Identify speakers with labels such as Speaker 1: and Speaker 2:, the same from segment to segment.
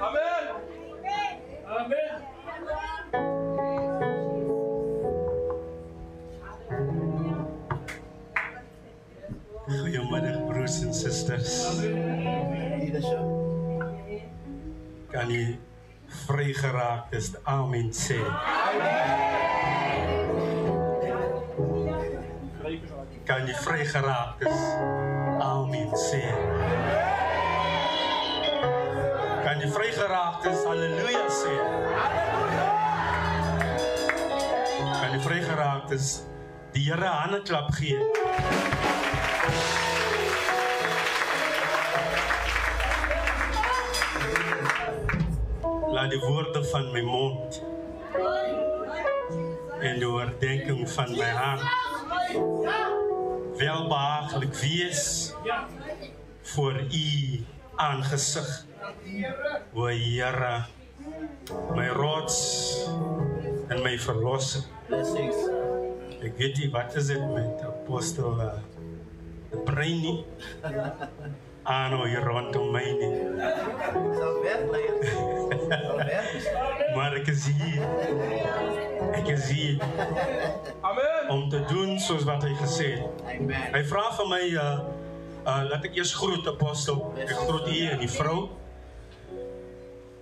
Speaker 1: Amen. Amen.
Speaker 2: Goeiemiddag broers en susters. Kan jy vrygeraak is amen sê? Kan jy vrygeraak is amen sê? Kan jy vrygeraak is halleluja sê? Kan jy vrygeraak is die Here 'n handeklap gee? Laat die woorde van my mond en die oordenking van my hart welbehaaglik wees voor u aangesig, o Here, my rots en my verlosser. Ek weet nie, wat is dit met apostel brein nie? Nou hier rondom my nie. Maar ek is hier. Ek is hier. Om te doen soos wat hy gesê het. Hy vra vir my, laat ek eers groet apostel. Ek groet u en die vrou.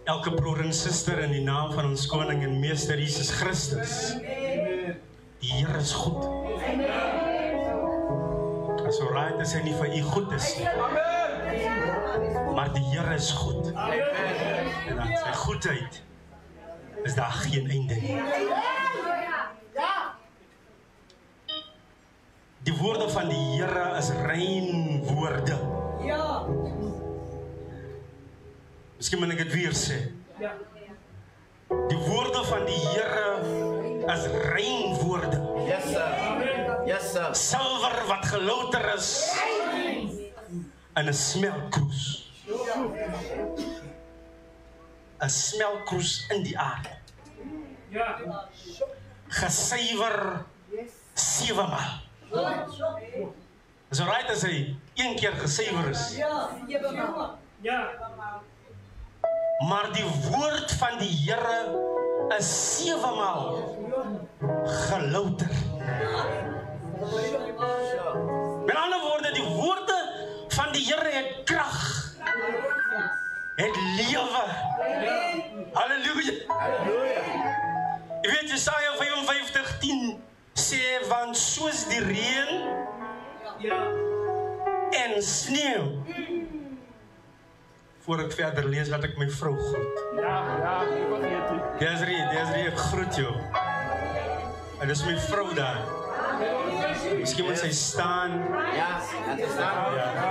Speaker 2: Elke broer en suster in die naam van ons koning en meester Jesus Christus. Die Here is goed. As alright is hy nie vir u goed is nie. Maar die Here is goed. En aan sy goedheid is daar geen einde nie. Die woorde van die Here is rein woorde. Miskien moet ek dit weer sê. Die woorde van die Here is rein woorde.
Speaker 3: Yes sir. Yes sir.
Speaker 2: Silwer wat gelouter is in 'n smeltkroes. 'n Smeltkroes in die aarde. Gesuiwer 7 maal. Is alright as hy 1 keer gesuiwer is. Maar die woord van die Here is 7 maal gelouter. Met ander woorde, die woorde van die Here het krag. Het lewe. Halleluja. Jy weet Jesaja 55:10 sê, want soos die reën en sneeu. Voor ek verder lees, laat ek my vrou groet. Desiree, ek groet jou. En dis my vrou daar. Miskien moet sy staan.
Speaker 3: Ja,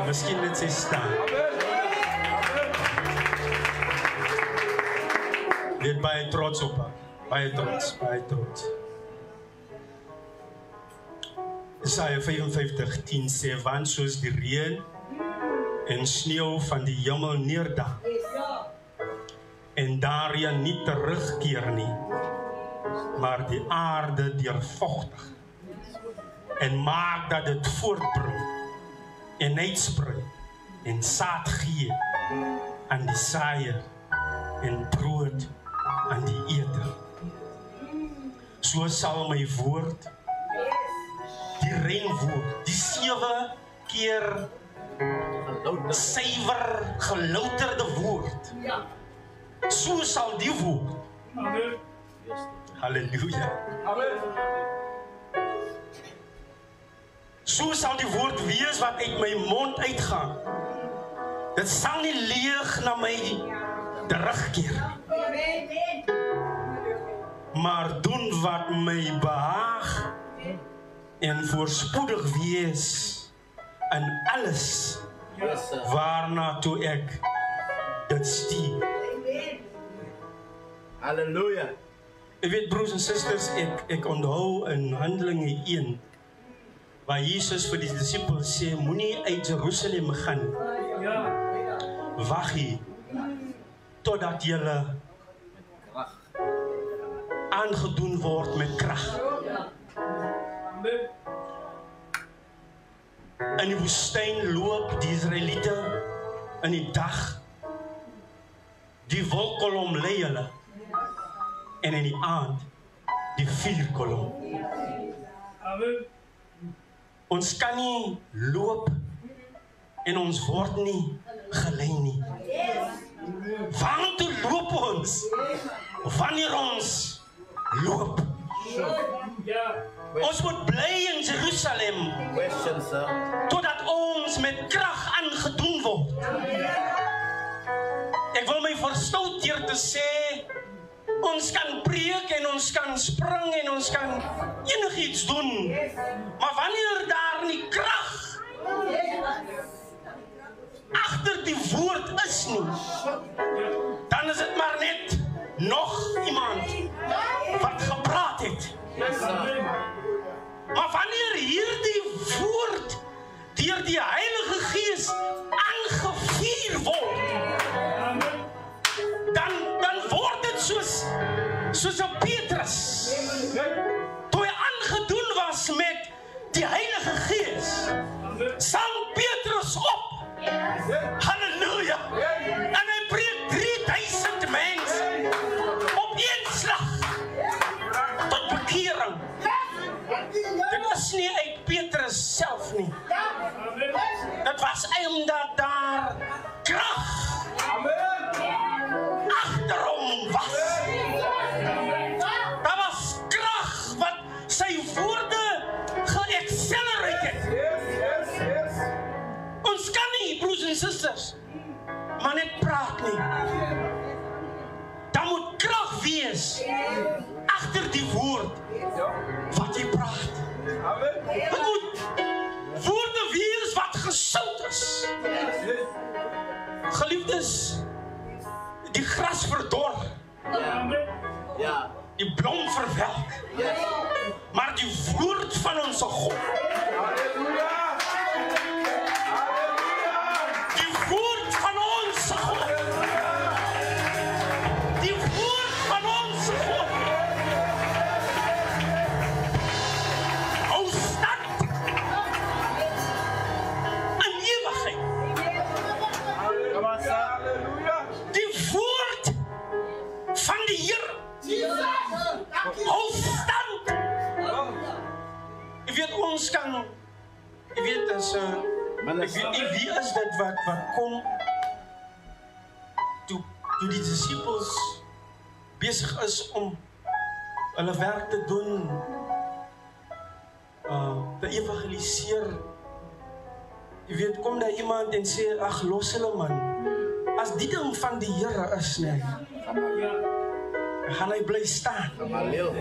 Speaker 2: Miskien moet sy staan. Dit baie trots op haar. Baie trots. Jesaja 55:10 sê, want soos die reën en sneeu van die hemel neerdaal en daarin nie terugkeer nie, maar die aarde deurvogtig en maak dat dit voortbring en uitsprei en saad gee aan die saaier en brood aan die eter. So sal my woord, die reënwoord, die 7 keer suiwer gelouterde woord. So sal die woord.
Speaker 1: Amen.
Speaker 2: Halleluja.
Speaker 1: Amen.
Speaker 2: So sal die woord wees wat uit my mond uitgaan. Dit sal nie leeg na my terugkeer, maar doen wat my behaag en voorspoedig wees in alles waarna toe ek dit stuur.
Speaker 3: Halleluja.
Speaker 2: Jy weet broers en susters, ek onthou in Handelinge 1 waar Jesus vir die disippels sê, moenie uit Jerusalem gaan. Wag hier totdat julle aangedoen word met krag. In die woestyn loop die Israeliete in die dag die wolkkolom lei hulle. En in die aand, die vuurkolom.
Speaker 1: Amen.
Speaker 2: Ons kan nie loop en ons word nie gelei nie. Waartoe loop ons? Wanneer ons loop.
Speaker 1: Ja.
Speaker 2: Ons moet bly in Jerusalem
Speaker 3: Question, sir.
Speaker 2: totdat ons met krag aangedoen word. Ek wil my verstout deur te sê ons kan preek en ons kan spring en ons kan enigiets doen. Maar wanneer daar nie krag agter die woord is nie, dan is dit maar net nog iemand wat gepraat het.
Speaker 3: Yes, sir.
Speaker 2: Maar wanneer hierdie woord deur die Heilige Gees aangevuur word,
Speaker 1: Amen.
Speaker 2: dan word dit soos 'n Petrus. Toe hy aangedoen was met die Heilige Gees, sang Petrus op. Halleluja. En hy breek 3000 mense op een slag tot bekering. Dit was nie uit Petrus self nie.
Speaker 1: Amen.
Speaker 2: Dit was omdat daar krag agter hom was. Daar was krag wat sy woorde ge-accelerate het. Ons kan nie, broers en susters, maar net praat nie. Daar moet krag wees agter die woord wat jy praat. Dit moet woorde wees wat gesout is. Geliefdes, die gras verdor,
Speaker 1: Amen.
Speaker 3: Yeah.
Speaker 2: die blom verwelk,
Speaker 3: Yes.
Speaker 2: maar die woord van ons God, die woord van ons God, die woord van ons God, hou stand in ewigheid.
Speaker 3: Come on, sir.
Speaker 2: Die woord van die Here hou stand. Jy weet ons kan, jy weet as ek weet nie wie is dit wat kom toe die disippels besig is om hulle werk te doen, te evangeliseer. Jy weet, kom daar iemand en sê, ag los hulle man, as die ding van die Here is, nee, gaan hy bly staan.
Speaker 3: Hallelujah.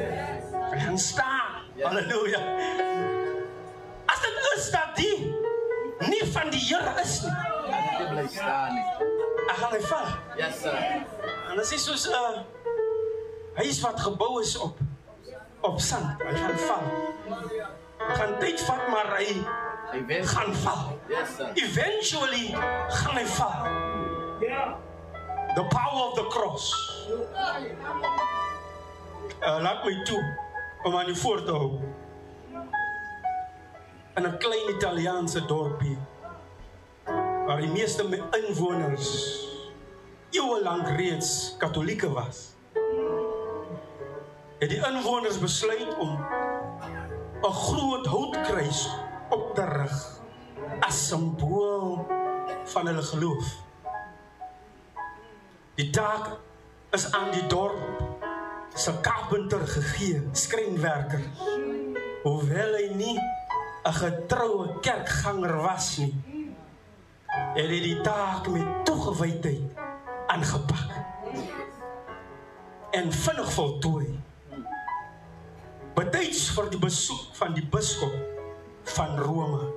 Speaker 2: Hy gaan staan. Halleluja. As dit is dat die nie van die Here is nie, dan gaan hy val.
Speaker 3: Yes, sir.
Speaker 2: En dit is soos 'n huis wat gebou is op sand. Hy gaan val. Hy gaan tyd vat, maar hy gaan val.
Speaker 3: Yes, sir.
Speaker 2: Eventually gaan hy val.
Speaker 1: Ja.
Speaker 2: The power of the cross. Laat my toe om aan die voor te hou. In 'n klein Italiaanse dorpie, waar die meeste inwoners eeuwenlang reeds katholieke was, het die inwoners besluit om 'n groot houtkruis op te rig as simbool van hulle geloof. Die taak is aan die dorp se carpenter gegee, skrynwerker. Hoewel hy nie 'n getroue kerkganger was nie, het hy die taak met toegewydheid aangepak en vinnig voltooi. Betyds vir die besoek van die biskop van Rome,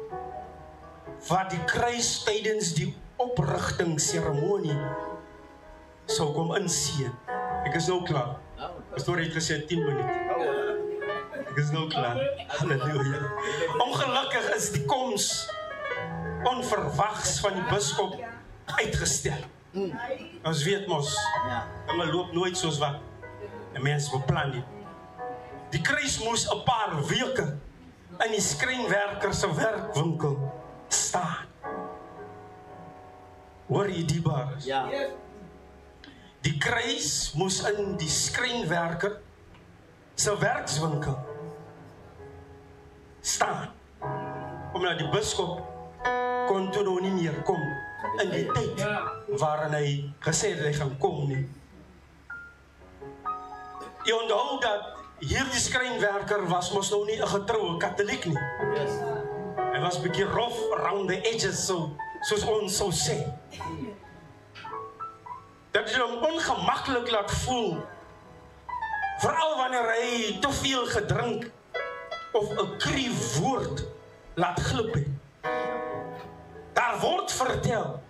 Speaker 2: wat die kruis tydens die oprigtingsseremonie sou kom inseën. Ek is nou klaar. Pastoor het gesê 10 minute. Ek is nou klaar. Halleluja. Ongelukkig is die koms onverwags van die biskop uitgestel. Ons weet mos, dinge loop nooit soos wat 'n mens beplan nie. Die kruis moes 'n paar weke in die skrynwerker se werkwinkel staan. Hoor jy die bars?
Speaker 3: Ja.
Speaker 2: Die kruis moes in die skrynwerker se werkswinkel staan. Omdat die biskop kon toe nog nie meer kom in die tyd waarin hy gesê het hy gaan kom nie. Jy onthou dat hierdie skrynwerker was mos nou nie 'n getroue katholiek nie. Hy was bietjie rough around the edges, soos ons sou sê. Dat jy hom ongemaklik laat voel, veral wanneer hy te veel gedrink of 'n krief woord laat glip het. Daar word vertel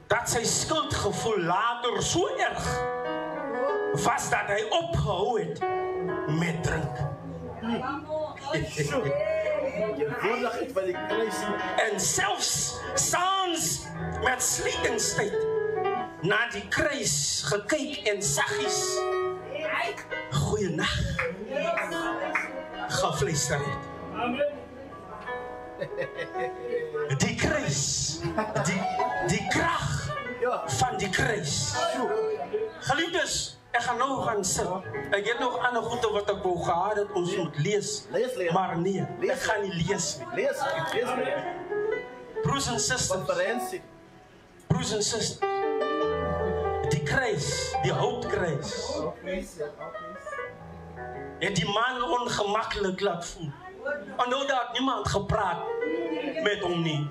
Speaker 2: dat sy skuldgevoel later so erg was dat hy opgehou het met drink. En selfs saans met slitingstyd na die kruis gekyk en saggies goeienag gefluister het.
Speaker 1: Amen.
Speaker 2: Die kruis, die krag van die kruis. Geliefdes, ek gaan nou gaan sit. Ek het nog ander goede wat ek wou gehad het, ons moet lees. Maar nee, ek gaan nie lees nie.
Speaker 3: Lees.
Speaker 2: Broers en susters, broers en susters, die kruis, die houtkruis, het die man ongemaklik laat voel. En nou dat niemand gepraat met hom nie.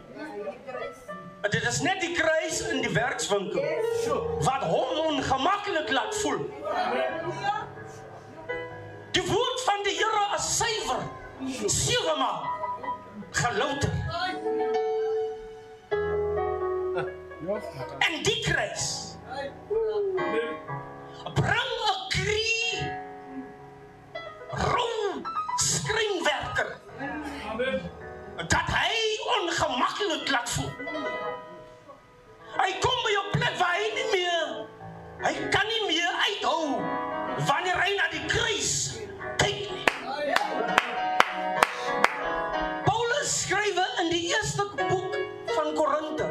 Speaker 2: Dit is net die kruis in die werkswinkel wat hom ongemaklik laat voel. Die woord van die Here is suiwer, 7 maal gelouter. En die kruis bring 'n krie rou skrynwerker dat hy ongemaklik laat voel. Hy kom by 'n plek waar hy kan nie meer uithou wanneer hy na die kruis kyk nie. Paulus skryf in die eerste boek van Korinthe,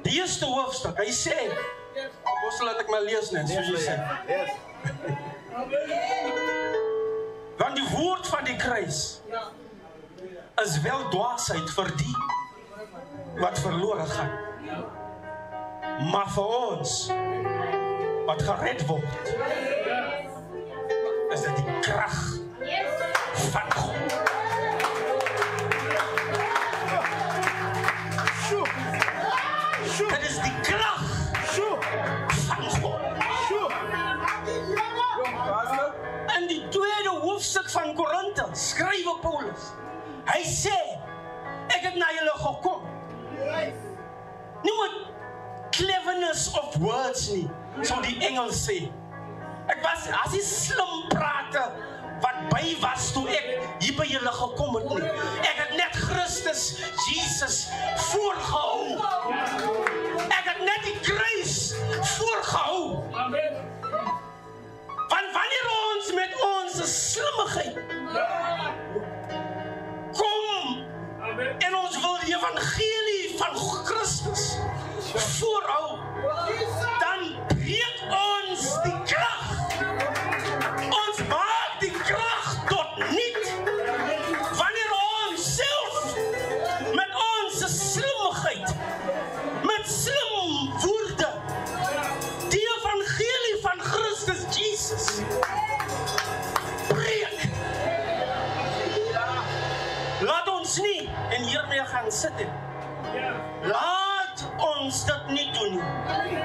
Speaker 2: die eerste hoofstuk, hy sê, apostel, laat ek maar lees net, soos jy sê. Want die woord van die kruis is wel dwaasheid vir die wat verlore gaan. Maar vir ons wat gered word, is dit die krag van God. Dit is die krag van God. In die tweede hoofstuk van Korinthe skryf Paulus. Hy sê, ek het na julle gekom. Nie met cleverness of words nie, so die Engels sê. Ek was as die slim prate wat by was toe ek hier by julle gekom het nie. Ek het net Christus Jesus voorgehou. Ek het net die kruis voorgehou. Want wanneer ons met ons slimmigheid kom en ons wil die evangelie van Christus voorhou, dan breek ons die krag. Ons maak die krag tot niet. Wanneer ons self met ons slimmigheid, met slim woorde, die evangelie van Christus Jesus breek. Laat ons nie en hiermee gaan sit. Laat ons dit nie doen nie.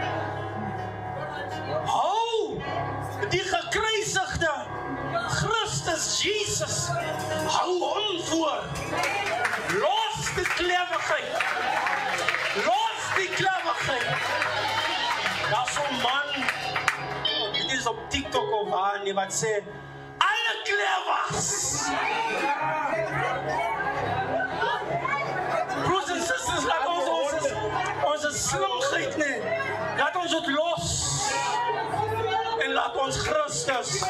Speaker 2: Hou die gekruisigde Christus Jesus, hou hom voor. Los die klewigheid. Los die klewigheid. Daar is zo'n man, dit is op TikTok of waar nie, wat sê, alle klewers. Broers en sisters, laat ons slimheid nie. Laat ons het los. En laat ons Christus